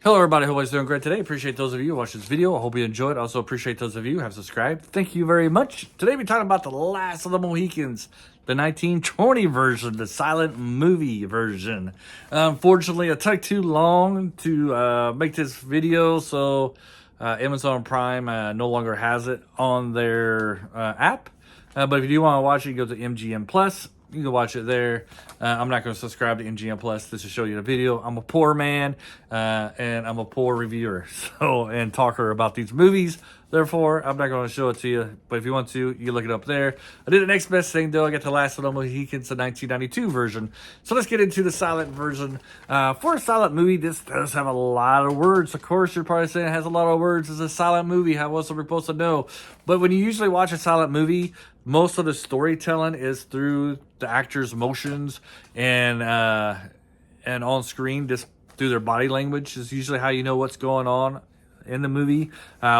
Hello everybody, hope everybody's doing great today. Appreciate those of you who watched this video. I hope you enjoyed. Also appreciate those of you who have subscribed. Thank you very much. Today we're talking about The Last of the Mohicans, the 1920 version, the silent movie version. Unfortunately, it took too long to make this video, so Amazon Prime no longer has it on their app. But if you do want to watch it, you go to MGM Plus. You can watch it there. I'm not going to subscribe to MGM Plus just to show you the video. I'm a poor man, and I'm a poor reviewer and talker about these movies. Therefore, I'm not going to show it to you. But if you want to, you can look it up there. I did the next best thing, though. I got The Last of the Mohicans, the 1992 version. So let's get into the silent version. For a silent movie, this does have a lot of words. Of course, you're probably saying it has a lot of words. It's a silent movie. How else are we supposed to know? But when you usually watch a silent movie, most of the storytelling is through the actors' motions and on screen, just through their body language is usually how you know what's going on in the movie.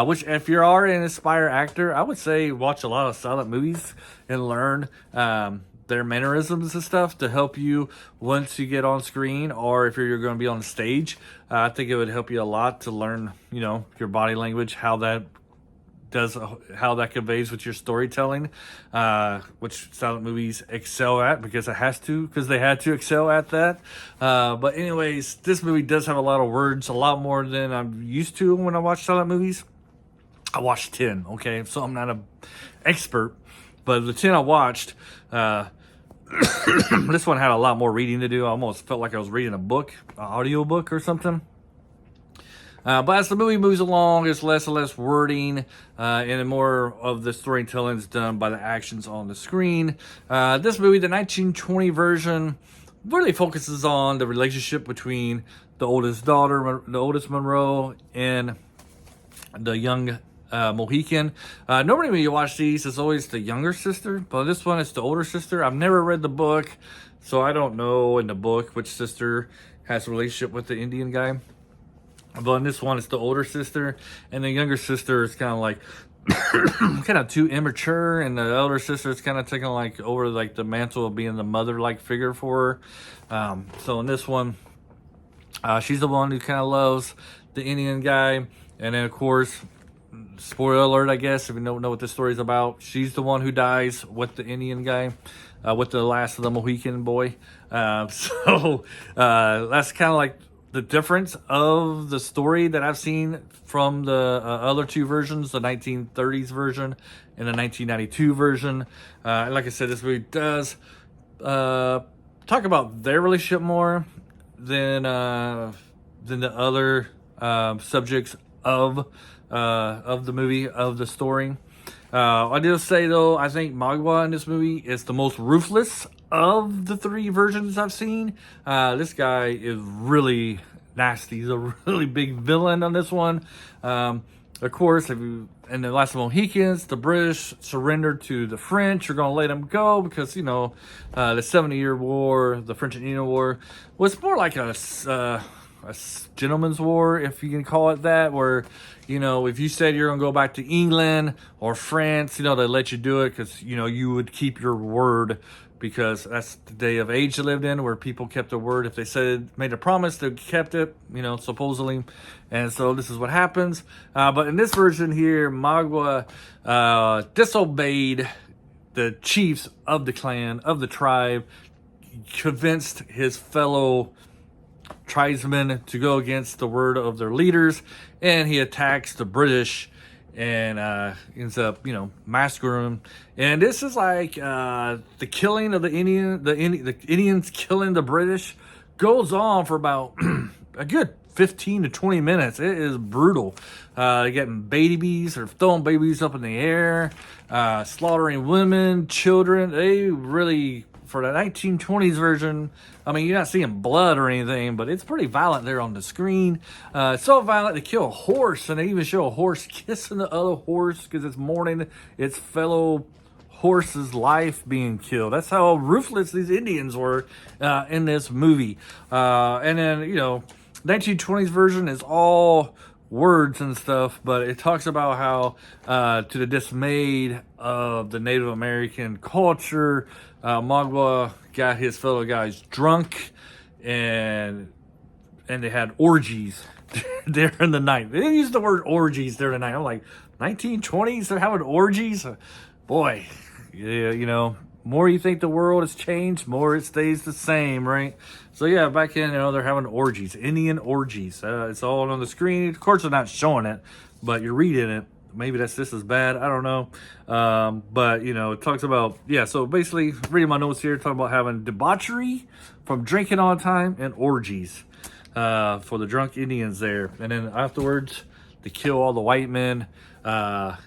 Which, if you are an aspired actor, I would say watch a lot of silent movies and learn their mannerisms and stuff to help you once you get on screen, or if you're going to be on stage. I think it would help you a lot to learn, your body language, how that conveys with your storytelling, which silent movies excel at because they had to excel at that. But anyways, this movie does have a lot of words, a lot more than I'm used to when I watch silent movies. I watched 10, okay, so I'm not an expert, but the 10 I watched, this one had a lot more reading to do. I almost felt like I was reading a book, an audio book or something. But as the movie moves along, it's less and less wording, and more of the storytelling is done by the actions on the screen. This movie, the 1920 version, really focuses on the relationship between the oldest daughter, the oldest Monroe, and the young Mohican. Normally when you watch these, it's always the younger sister, but this one is the older sister. I've never read the book, so I don't know in the book which sister has a relationship with the Indian guy. But in this one, it's the older sister, and the younger sister is kind of like kind of too immature, and the elder sister is kind of taking over the mantle of being the mother-like figure for her. So in this one, she's the one who kind of loves the Indian guy, and then of course, spoiler alert, I guess if you don't know what this story is about, she's the one who dies with the Indian guy, with the last of the Mohican boy. So that's kind of like the difference of the story that I've seen from the other two versions, the 1930s version and the 1992 version. Like I said, this movie does talk about their relationship more than the other subjects of the movie, of the story. I do say though, I think Magua in this movie is the most ruthless of the three versions I've seen. This guy is really nasty. He's a really big villain on this one. Of course, in the Last of the Mohicans, the British surrendered to the French. You're going to let them go because, the 70-Year War, the French and Indian War, was more like a gentleman's war, if you can call it that, where, if you said you're going to go back to England or France, they let you do it because, you would keep your word, because that's the day of age they lived in, where people kept their word. If they made a promise, they kept it, supposedly. And so this is what happens. But in this version here, Magua disobeyed the chiefs of the clan, of the tribe, convinced his fellow tribesmen to go against the word of their leaders, and he attacks the British and ends up, massacring them. And this is like the killing of the Indians killing the British goes on for about a good 15 to 20 minutes. It is brutal. Getting babies, or throwing babies up in the air, slaughtering women, children. They really, for the 1920s version, you're not seeing blood or anything, but it's pretty violent there on the screen. So violent, they kill a horse, and they even show a horse kissing the other horse because it's mourning its fellow horse's life being killed. That's how ruthless these Indians were in this movie. And then, 1920s version is all words and stuff, but it talks about how to the dismay of the Native American culture, Magua got his fellow guys drunk and and they had orgies during the night. They didn't use the word orgies during the night. I'm like, 1920s, they're having orgies? Boy, yeah, you know, more you think the world has changed, more it stays the same, right? So yeah, back in, you know, they're having orgies, Indian orgies. It's all on the screen. Of course, they're not showing it, but you're reading it. Maybe that's just as bad. I don't know. But, you know, it talks about, yeah, so basically, reading my notes here, talking about having debauchery from drinking all the time and orgies for the drunk Indians there. And then afterwards, they kill all the white men and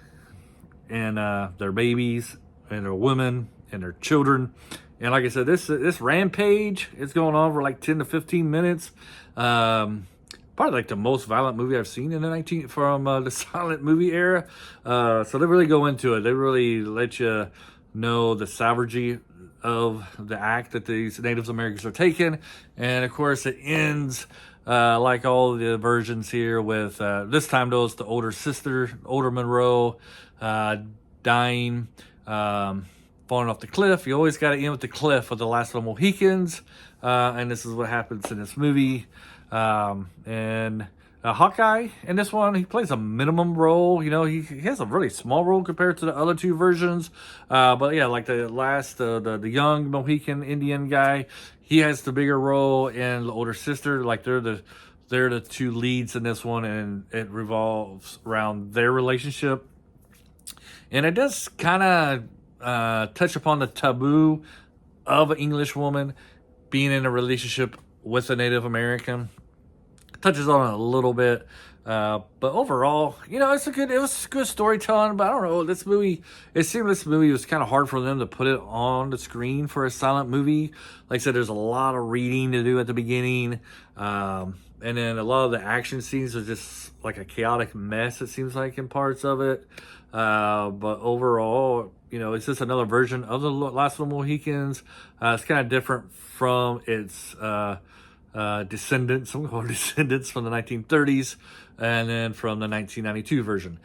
their babies and their women and their children. And like I said, this rampage is going on for like 10 to 15 minutes. Probably like the most violent movie I've seen in the silent movie era. So they really go into it. They really let you know the savagery of the act that these Native Americans are taking. And of course it ends like all the versions here with this time though it's the older sister, older Monroe, dying, falling off the cliff. You always got to end with the cliff of the last of the Mohicans. And this is what happens in this movie. And Hawkeye in this one, he plays a minimum role. You know, he has a really small role compared to the other two versions. But yeah, like the last, the young Mohican Indian guy, he has the bigger role, and the older sister, like they're the two leads in this one, and it revolves around their relationship. And it does kind of touch upon the taboo of an English woman being in a relationship with a Native American. Touches on it a little bit, but overall, you know, it was good storytelling. But I don't know, it seemed this movie was kind of hard for them to put it on the screen for a silent movie. Like I said, there's a lot of reading to do at the beginning, and then a lot of the action scenes are just like a chaotic mess, it seems like, in parts of it. But overall, you know, it's just another version of the Last of the Mohicans. It's kind of different from its descendants, some call descendants from the 1930s, and then from the 1992 version.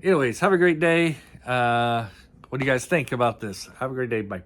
Anyways, have a great day. What do you guys think about this? Have a great day. Bye.